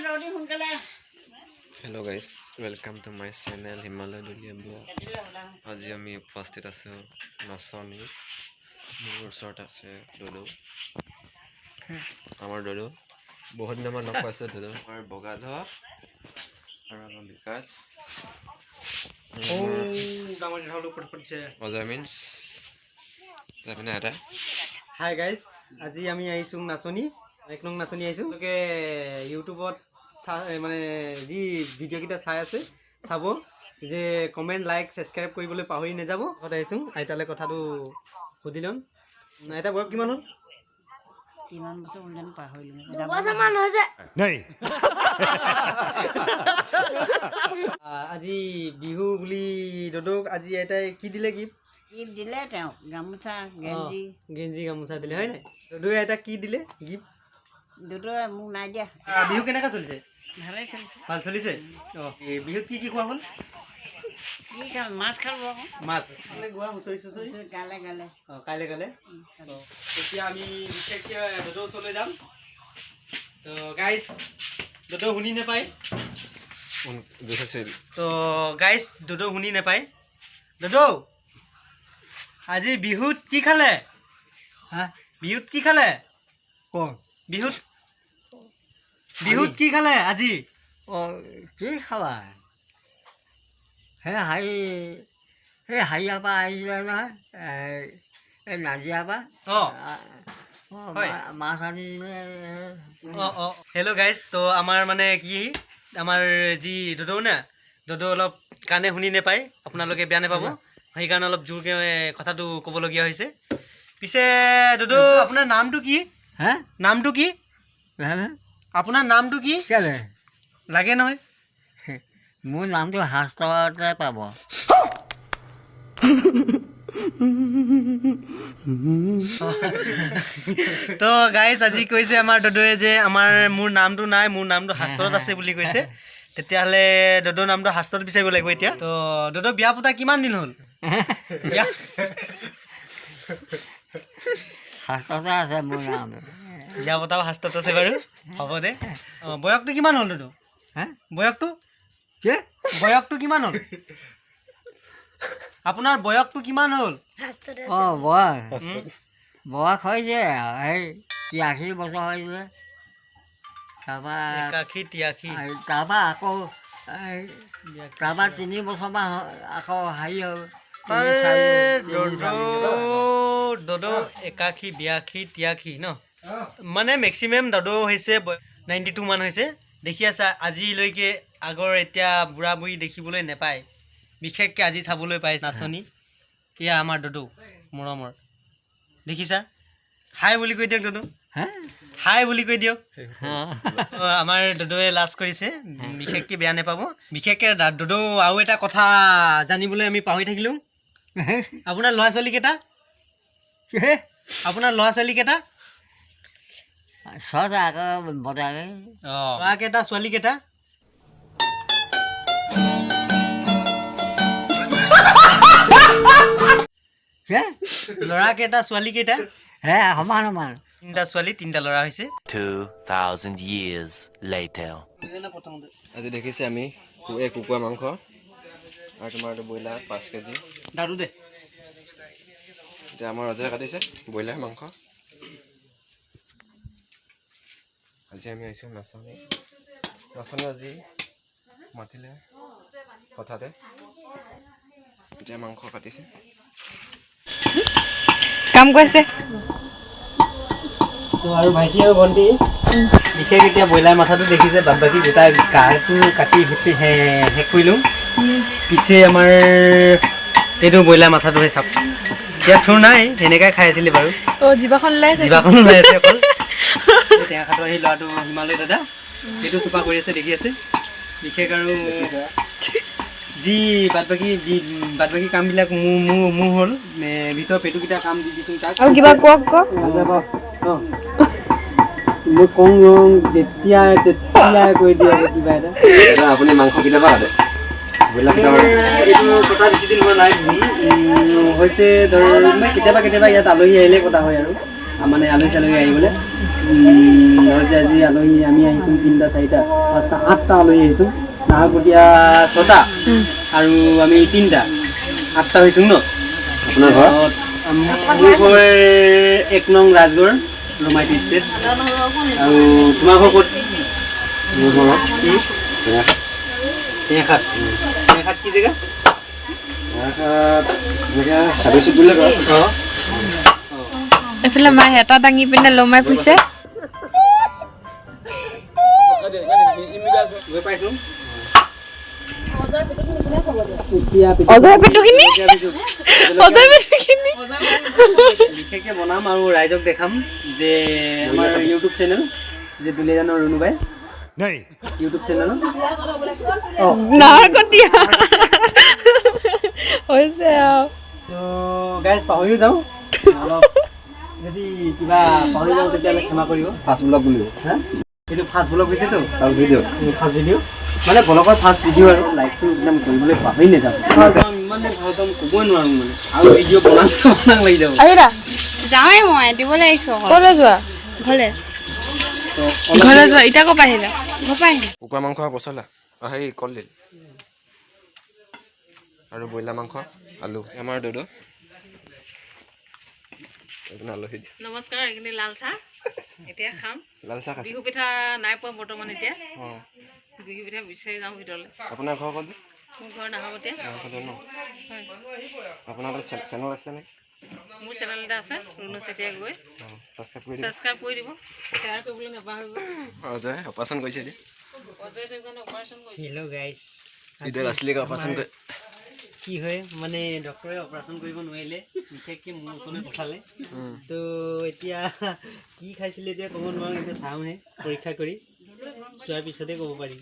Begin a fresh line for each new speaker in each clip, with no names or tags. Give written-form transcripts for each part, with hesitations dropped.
Hello guys, welcome to my channel Himalaya Dulia Blog. আজি আমি উপস্থিত আছো নাচনী মোৰ ওচৰত আছে ডডো আমাৰ ডডো বহুত দিন আমাৰ লগ পাইছো ডডো আমাৰ বগাধ আৰু আমাৰ বিকাশ
ডাঙৰ ঝালু পড়ছে
অজামিন যাবনে এটা
হাই গাইস আজি আমি আইছো নাচনী এক নং নাচনী আইছো লোকে ইউটিউবত মানে যি ভিডিও কিটা চাই আছে চাব যে কমেন্ট লাইক সাবস্ক্রাইব কৰিবলৈ পাহৰি নেযাব কথা আইছো আইতালে কথাটো সুধিলম আইতা বয়স কিমান হল
কিমান বছৰ উন্নয়ন পাহৰিলো
দুবছৰমান হৈছে
নাই আজি বিহু বুলি ডডোক আজি আইতাই কি দিলে গিফ্ট
কি দিলে তেওঁ গামোচা গেঞ্জি
গেঞ্জি গামোচা দিলে হয় নাই ডডোই আইতা কি দিলে গিফ্ট
দুটো মোক নাই দিয়া
বিহু কেনেকা চলিছে
ভালেই চলিছে
ভাল চলিছে এই বিহুত কি খোৱা হ'ল
কি খাম মাছ খাব আকৌ
মাছ গোৱা হুঁচৰি চুচৰি
গালে গালে
কাইলৈ গ'লে তেতিয়া আমি বিশেষকৈ ডডো ওচৰলৈ যাম তো গাইজ ডডো শুনি নাপায় তো গাইজ ডডো শুনি নাপায় ডডো আজি বিহুত কি খালে হা বিহুত কি খালে
কোন
বিহুত বিহুত কি খালে আজি
কি খাবা সেই হাৰিয়াৰ পৰা আহিছিলে নহয় এই নাজিৰাৰ পৰা মাছ আনিলে
হেল্ল' গাইজ তো আমাৰ মানে কি আমাৰ যি ডডো না ডডো অলপ কাণে শুনি নাপায় আপোনালোকে বেয়া নাপাব সেইকাৰণে অলপ জোৰকৈ কথাটো ক'বলগীয়া হৈছে পিছে ডডো আপোনাৰ নামটো কি
হে
নামটো কি আপোনাৰ নামটো কি
কেলে
লাগে নহয়
মোৰ নামটো শাস্ত্ৰতে পাব
তো গাইজ আজি কৈছে আমাৰ ডডোৱে যে মোৰ নামটো নাই মোৰ নামটো শাস্ত্ৰত আছে বুলি কৈছে তেতিয়াহ'লে ডডোৰ নামটো শাস্ত্ৰত বিচাৰিব লাগিব এতিয়া তো ডডো বিয়া পতা কিমান দিন হ'ল
শাস্ত্ৰতে আছে মোৰ নাম
বিয়া পতাও শাস্ত্ৰত আছে বাৰু হ'ব দে বয়সটো কিমান হ'ল ডডো
হে
বয়সটো
কি
বয়সটো কিমান হ'ল আপোনাৰ বয়সটো কিমান হ'ল
বয়স হৈছে এই 83 বছৰ হৈছে তাৰপৰা আকৌ তাৰপৰা 3 বছৰমান আকৌ হেৰি হ'ল
ডডো 81 82 83 ন মানে মেক্সিমাম ডডো হৈছে 92 মান হৈছে দেখি আছা আজিলৈকে আগৰ এতিয়া বুঢ়া বুঢ়ী দেখিবলৈ নাপায় বিশেষকৈ আজি চাবলৈ পাই নাচনী এয়া আমাৰ ডডো মৰমৰ দেখিছা হাই বুলি কৈ দিয়ক ডডো হাই বুলি কৈ দিয়ক আমাৰ ডডোৱে লাজ কৰিছে বিশেষকৈ বেয়া নাপাব বিশেষকৈ ডডো আৰু এটা কথা জানিবলৈ আমি পাহৰি থাকিলোঁ আপোনাৰ ল'ৰা ছোৱালী কেইটা
ছটা আকৌ বতাকে
ল'ৰা কেইটা ছোৱালী কেইটা ল'ৰা কেইটা ছোৱালী কেইটা
হে সমান সমান
3টা ছোৱালী 3টা ল'ৰা হৈছে
2000 years later
আজি দেখিছে আমি কুকুৰা মাংস আৰু তোমাৰ ব্ৰইলাৰ 5 কেজি
দাদু দে
এতিয়া আমাৰ ৰজাই কাটিছে ব্ৰইলাৰ মাংস আজি আমি আহিছোঁ নাচনী আজি মাতিলে হঠাতে এতিয়া মাংস কাটিছে
কাম কৰিছে
তো আৰু ভাইটি আৰু ভণ্টি বিশেষ এতিয়া ব্ৰইলাৰ মাথাটো দেখিছে বাদ বাকী গোটা গাটো কাটি শেষ কৰিলোঁ পিছে আমাৰ এইটো ব্ৰইলাৰ মাথাটোহে চাওক ইয়াত থোৰ নাই এনেকৈ খাই আছিলে বাৰু
জিভাখন ওলাই আছে
অকল টেঙা খাটো আহি ল'ৰাটো হিমালয় দাদা সেইটো চোপা কৰি আছে দেখি আছে বিশেষ আৰু যি বাদ বাকী কামবিলাক মোৰ হ'ল ভিতৰৰ পেটুকেইটা কাম দি দিছোঁ তাক
আৰু কিবা কওক
মই কওঁ তেতিয়া কৈ দিয়ে কিবা এটা
আপুনি মাংস কেতিয়াবা কাটে ব্ৰইলাৰ
এইটো কটা বেছি দিন হোৱা নাই হৈছে ধৰ কেতিয়াবা ইয়াত আলহী আহিলে কটা হয় আৰু মানে আলহী চালহী আহিবলৈ ঘৰতে আজি আলহী আমি আহিছোঁ 3টা 4টা 5টা 8টা আলহী আহিছোঁ নাহৰকটীয়া 6টা আৰু আমি 3টা 8টা হৈছোঁ ন
আপোনাৰ ঘৰ
মোৰ ঘৰ 1 নং ৰাজগড় লোমাইটি ষ্টেট আৰু তোমাৰ ঘৰ ক'ত
মোৰ ঘৰ
টেঙাখাত কি জেগা
হাবিচুত বুলি কয়
এইফালে মায়ে হেতা দাঙি পিনে লমাই ফুৰিছে
গৈ পাইছোঁ
অজয় পেটুখিনি
বিশেষকৈ বনাম আৰু ৰাইজক দেখাম যে আমাৰ ইউটিউব চেনেল যে দুলীয়াজানৰ ৰুণুবাই ইউটিউব চেনেল
নাহৰকটীয়া হৈছে আৰু
তো গাইজ পাহৰিও যাওঁ অলপ যদি কিবা পাহৰি যাওঁ তেতিয়াহ'লে ক্ষমা কৰিব
ফাৰ্ষ্ট ব্লগ বুলিব
হা এইটো ফাৰ্ষ্ট ব্লগ হৈছেতো
ফাৰ্ষ্ট ভিডিঅ'
ফাৰ্ষ্ট ভিডিঅ' মানে ব্লগৰ ফাৰ্ষ্ট ভিডিঅ' আৰু লাইকটো একদম কৰিবলৈ পাহৰি নাযাওঁ ইমান ভালকাম ক'বই নোৱাৰোঁ মানে আৰু ভিডিঅ' বনাং লাগি যাব
আহিলা
যাওঁৱে মই দিবলৈ আহিছোঁ
ক'লৈ যোৱা ঘৰলৈ ঘৰলৈ যোৱা এতিয়া ক'ৰ পৰা আহিলা
ঘৰ পৰা আহিম
কুকুৰা মাংস পচলা হেৰি কলডিল আৰু ব্ৰইলাৰ মাংস আলু আমাৰ দৌদ আলহী
নমস্কাৰ এইখিনি লাল চাহ এতিয়া খাম
লাল চাহ খাইছে
বিহু পিঠা নাই পোৱা বৰ্তমান এতিয়া বিহু পিঠা বিচাৰি যাওঁ ভিতৰলৈ
আপোনাৰ ঘৰ ক'ত
মোৰ ঘৰ নাহৰকটীয়া
ন
হয়
আপোনাৰ চেনেল আছে নে
মোৰ চেনেল এটা আছে ৰুণু চেতিয়া গৈ ছাবস্ক্ৰাইব কৰি দিব শ্বেয়াৰ কৰিবলৈ নাপাহৰিব
অজয় অপাৰেশ্যন কৰিছে এতিয়া
অজয় দেৱগানে অপাৰেশ্যন কৰিছে
হেল্ল' গাইজ
এতিয়া আছলিকে অপাৰেশ্যন কৰি
কি হয় মানে ডক্টৰে অপাৰেশ্যন কৰিব নোৱাৰিলে বিশেষকৈ মোৰ ওচৰলৈ পঠালে তো এতিয়া কি খাইছিলে এতিয়া ক'ব নোৱাৰোঁ এতিয়া চাওঁহে পৰীক্ষা কৰি চোৱাৰ পিছতে ক'ব পাৰিম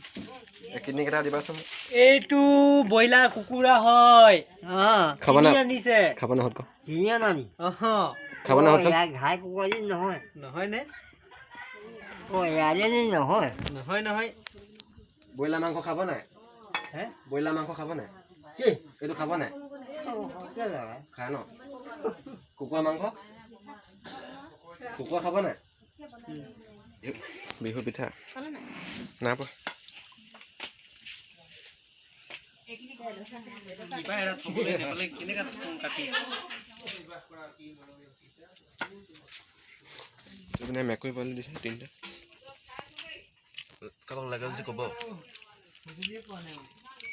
কিডনী কেইটা দিবাচোন
এইটো ব্ৰইলাৰ কুকুৰা হয়
খাব না
আনিছে
খাব না হতক
ধুনীয়া নানি
খাব না হতক
ঘাই কুকুৰাজনী নহয়
নহয়নে
ইয়াৰে নহয়
নহয় নহয়
ব্ৰইলাৰ মাংস খাব নাই
হে
ব্ৰইলাৰ মাংস খাব নাই
কি
এইটো খাব নাই খায় ন কুকুৰা মাংস কুকুৰা খাব নাই বিহু পিঠা নাই পোৱা
কিবা এটা থ'বলৈ নেপালে কেনেকৈ কাটি
এইপিনে মেকুৰী পোৱালি দিছে 3টা কাৰোবাক লাগে যদি ক'ব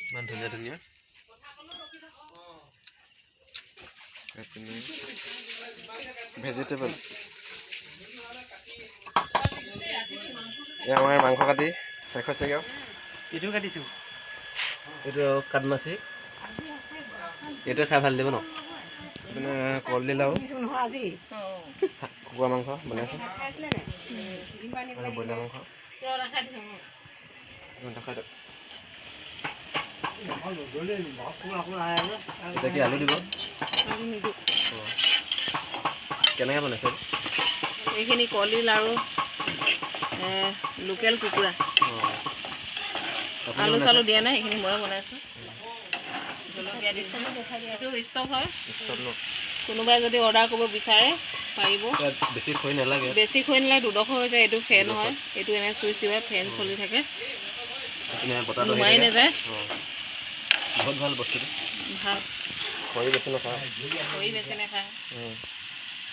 ইমান ধুনীয়া ধুনীয়া এইপিনে ভেজিটেবল এয়া আমাৰ মাংস কাটি শেষ হৈছেগৈ
এইটো কাটিছোঁ
এইটো কাঠমাচি এইটোৱে খাই ভাল লাগিব ন এইপিনে কলডিল আৰু কুকুৰা মাংস বনাইছে আৰু ব্ৰইলাৰ মাংস দেখাই দিয়ক এতিয়া কি আলু দিব কেনেকৈ বনাইছে
এইখিনি কলডিল আৰু লোকেল কুকুৰা আলু চালু দিয়া নাই এইখিনি ময়ে বনাইছোঁ জলকীয়া দিছোঁ এইটো ষ্টভ হয় কোনোবাই যদি অৰ্ডাৰ কৰিব বিচাৰে পাৰিব
বেছি খৈ নালাগে
বেছি খৈ নালাগে 2ডোখৰ হৈ যায় এইটো ফেন হয় এইটো এনে চুইচ দিবা ফেন চলি থাকে নুমাই নাযায়
বহুত ভাল বস্তুটো
ভাল
খৰি বেছি নাখায়
খৰি বেছি নাখায়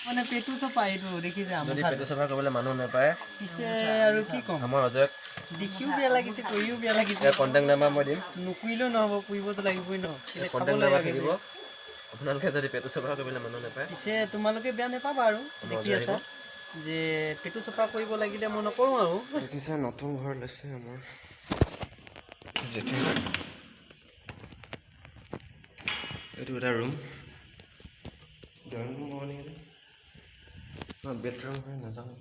মানে পেটু চপা এইটো দেখিছে
যদি পেটু চাফা কৰিবলৈ মানুহ নাপায়
পিছে আৰু কি ক'ম
আমাৰ অজয়ক
দেখিও বেয়া লাগিছে কৰিও বেয়া লাগিছে
কণ্টেক্ট নাম্বাৰ মই দিম
নুকুৰিলেও নহ'ব পুৰিবতো লাগিবই ন
কণ্টেক্ট নাম্বাৰ থাকিব আপোনালোকে যদি পেটু চাফা কৰিবলৈ মানুহ নাপায়
পিছে তোমালোকে বেয়া নাপাবা আৰু দেখি আছা যে পেটু চফা কৰিব লাগিলে মই নকৰোঁ আৰু
দেখিছে নতুন ঘৰ লৈছে আমাৰ এইটো এটা ৰুম ড্ৰয়িং ৰুম হ'ব নেকি বেডৰুম হয় নাজানো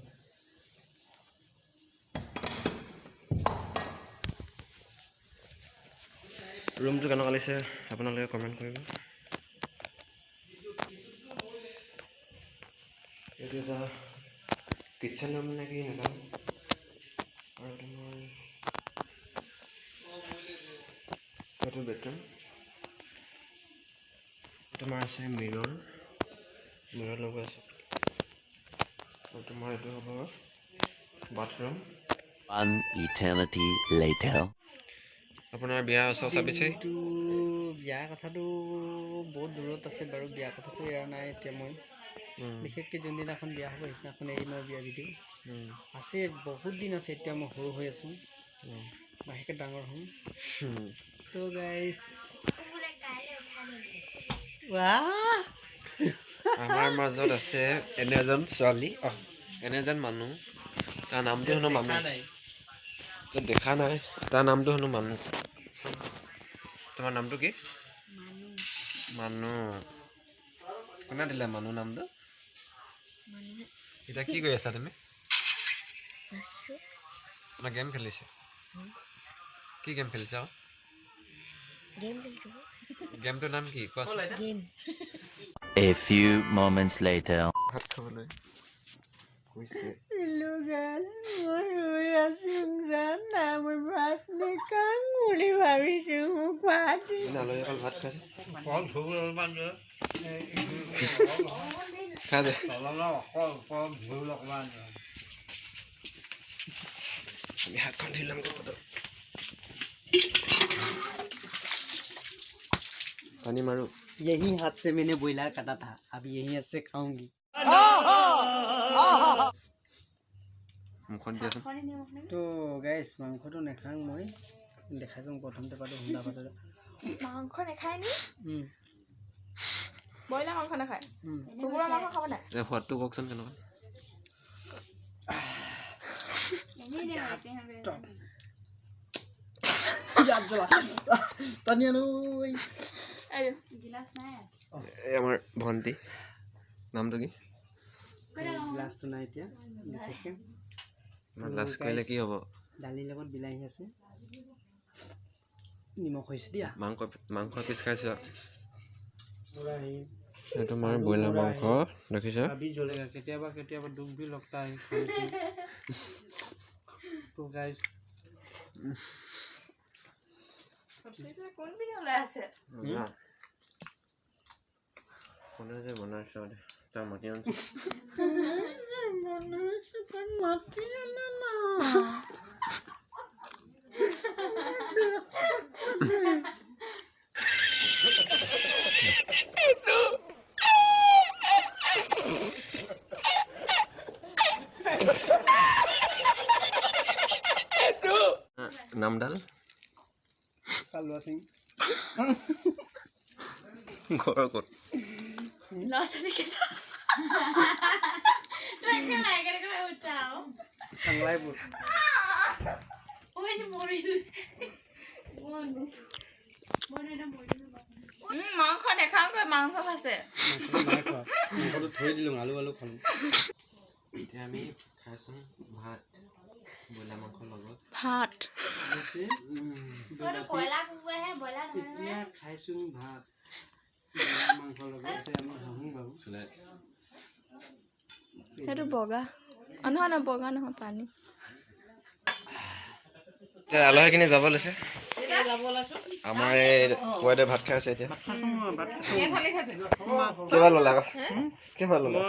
ৰুমটো কেনেকুৱা লাগিছে আপোনালোকে কমেণ্ট কৰিব এইটো এটা কিটচেন ৰুম নেকি নাজানো আৰু তোমাৰ এইটো বেডৰুম তোমাৰ আছে মিৰৰ লগোৱা আছে তোমাৰ এইটো হ'ব বাথৰুম।
One eternity later.
আপোনাৰ বিয়া ওচৰ চাপিছে।
কিন্তু বিয়াৰ কথাটো বহুত দূৰত আছে বাৰু। বিয়াৰ কথাটো এৰা নাই এতিয়া মই। বিশেষকৈ যোনদিনাখন বিয়া হ'ব সেইদিনাখন এৰি মই বিয়া দি দিম। আছে বহুত দিন আছে। এতিয়া মই সৰু হৈ আছোঁ, লাহেকৈ ডাঙৰ হ'ম। তো গাইজ
আমাৰ মাজত আছে এনে এজন ছোৱালী, এনে এজন মানুহ। তাৰ নামটো হেনো মানুহ। তই দেখা নাই, তাৰ নামটো হেনো মানুহ। তোমাৰ নামটো কি? মানুহ। কোনে দিলে মানুহ নামটো? এতিয়া কি কৰি আছা তুমি? গেম খেলিছে। কি গেম খেলিছা? গেমটোৰ নাম কি কোৱাচোন?
A few moments later.
ভাত খাবলৈ কৈছে। আলহী অকল ভাত খাইছে। খাই দে। আমি হাতখন ধুই ল'ম পদক। पानी मारो।
यही हाथ से मैंने ब्रॉयलर काटा था, अब यहीं से खाऊंगी।
मुखन दियाचোন।
তো গাইজ মাংসটো নেখাং মই, দেখাইছোঁ প্ৰথমতে পাতো হুন্দা পাতো।
মাংস নাখায় নি? ব্ৰইলাৰ মাংস নাখায়? কুকুৰা মাংস খাব নাই?
সোৱাদটো কওকচোন কেনেকুৱা?
পানী আনো।
এই আমাৰ ভণ্টি নামটো কি?
গ্লাছটো নাই এতিয়া। বিশেষকৈ
লাজ কৰিলে কি হ'ব?
দালিৰ লগত বিলাহী আছে, নিমখ হৈছে দিয়া।
মাংস পিচ খাইছ। এইটো আমাৰ ব্ৰইলাৰ মাংস দেখিছ?
কেতিয়াবা কেতিয়াবা দুখ বি লগতা है। তো গাইজ
কোন পিনে ওলাই আছে?
কোনে যে বনাইছ তাৰ মাতি আনিছ। নামডাল
কালুৱা সিং।
ঘৰ ক'ত?
চাংলাইপুৰ।
মাংস নেখাওঁগৈ, মাংস খাইছে।
মাংসটো থৈ দিলোঁ, আলু আলু খালোঁ।
এতিয়া আমি খাইছোঁ ভাত ব্ৰইলাৰ মাংসৰ লগত।
ভাত
এতিয়া খাইছোঁ ভাত মাংসৰ লগত। আমি হাঁহো বাৰু।
সেইটো বগা নহয়, নহয় বগা নহয়, পানী।
এতিয়া আলহীখিনি যাব লৈছে। আমাৰ এই পুৱাতে ভাত খাই আছে এতিয়া। কেইবাৰ ল'লা? কেইবাৰ ল'লা?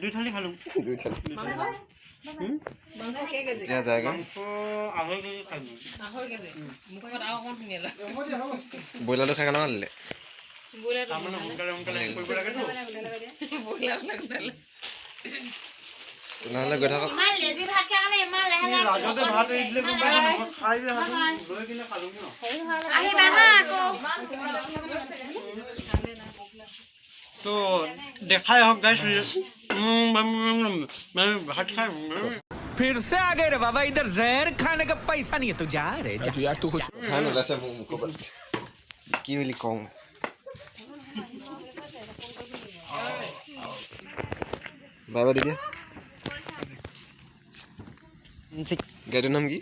2 থালি খালোঁ।
2 থালি।
মাংস কেই কেজি?
এতিয়া যায়গৈ।
2.5 কেজি খালোঁ।
2.5 কেজি? মুখত আৰু অকণ ধুনীয়া লাগে।
ব্ৰইলাৰটো খাই কেনেকুৱা দিলে?
তাৰমানে সোনকালে কৰিব লাগেতো।
ব্ৰইলাৰবিলাক উঠালে।
নহ'লে গৈ থাকক।
ৰাজতে ভাত এৰি দিলে গম পাইছে, মুখত খাই যে লৈ কিনে খালোঁ ন। তো দেখাই হওক গাইছ। ভাত খাই
फिर से आ गए रे बाबा, इधर जहर खाने का पैसा नहीं है, तू जा रे जा। यार तू कुछ
খাই নোলাইছে মোৰ মুখৰ পৰা। কি বুলি কওঁ? বাবা দিদি গাড়ীটোৰ নাম কি?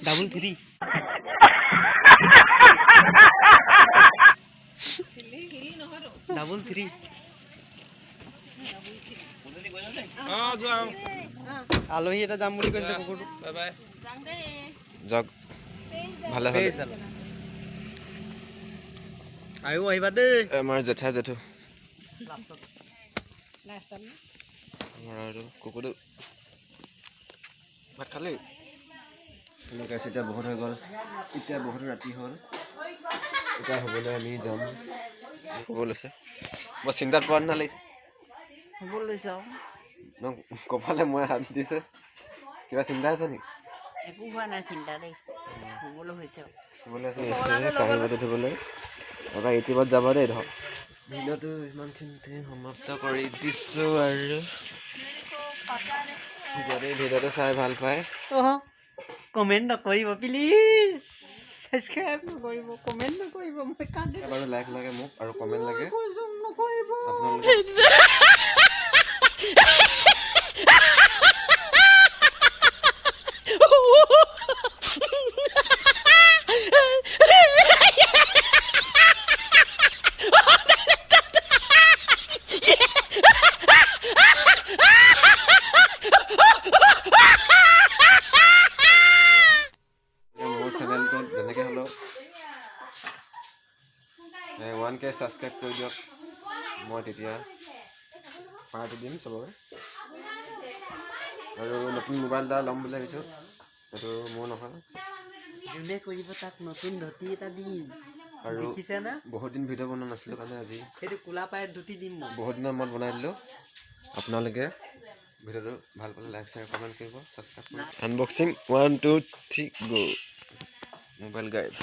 333। আলহী এটা যাম বুলি কৈছে কুকুৰটো। Bye bye.
যাওক ভালে ভালে।
আহিব আহিবা দেই।
আমাৰ জেঠা জেঠু। আৰু কুকুৰটো ভাত খালি এনেকৈ এতিয়া বহুত হৈ গ'ল এতিয়া বহুত ৰাতি হ'ল এতিয়া হ'বলৈ আমি যাম শুব লৈছে মই চিন্তাত পোৱা নিচিনা লাগিছে
শুবলৈ যাওঁ
কপালে মই হাত দিছে কিবা চিন্তা আছে নেকি
একো হোৱা নাই চিন্তা দেই শুবলৈ হৈছে
শুবলৈ কাঁহী বাতি ধুবলৈ তাৰপৰা ইউটিউবত যাব দেই ধৰক ভিডিঅ'টো ইমানখিনিতে সমাপ্ত কৰি দিছোঁ আৰু যদি ভিডিঅ'টো চাই ভাল পায়
কমেণ্ট নকৰিব প্লিজ ছাবস্ক্ৰাইব নকৰিব কমেণ্ট নকৰিব মই কান্দে
বাৰু লাইক লাগে মোক আৰু কমেণ্ট লাগে
নকৰিব
আপোনালোকে মোৰ চেনেলটোত যেনেকৈ হ'লেও 1K ছাবস্ক্ৰাইব কৰি দিয়ক মই তেতিয়া পাৰ্টি দিম চবৰে আৰু নতুন মোবাইল এটা ল'ম বুলি ভাবিছোঁ সেইটো মোৰ নহয়
যোনে কৰিব তাক নতুন ধুতি এটা দিম
আৰু
দেখিছে না
বহুত দিন ভিডিঅ' বনোৱা নাছিলোঁ কাৰণে আজি
সেইটো কোলা পায়ত ধুতি দিম মই
বহুত দিনৰ মূৰত বনাই দিলোঁ আপোনালোকে ভিডিঅ'টো ভাল পালে লাইক শ্বেয়াৰ কমেণ্ট কৰিব ছাবস্ক্ৰাইব কৰিব আনবক্সিং 1 2 3 গো মোবাইল গাইড